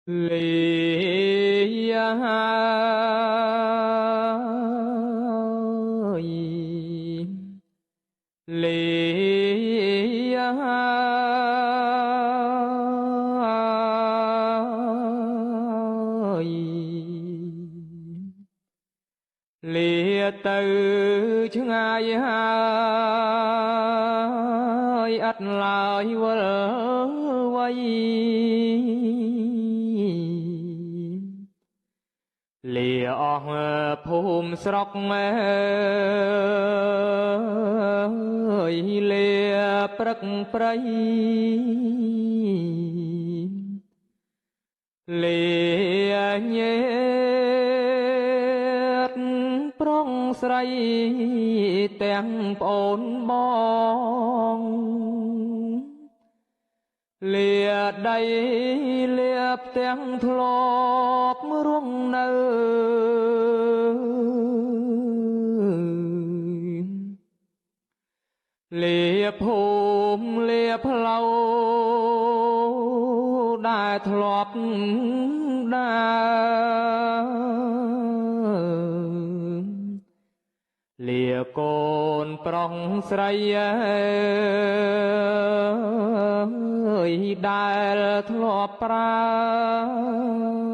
លីលីទៅឆ្ងាយហើយអត់ឡើយវល់វៃលាអស់ភូមិស្រុកលាព្រឹកព្រៃលាញេតប្រុងស្រីទាំងប្អូនបងលាដីលាផ្ទាំងធ្លាប់រងនៅលាភូមិលាផ្លូវដែលធ្លាប់ដើរលាកូនប្រុសស្រីដែលធ្លាប់ប្រើ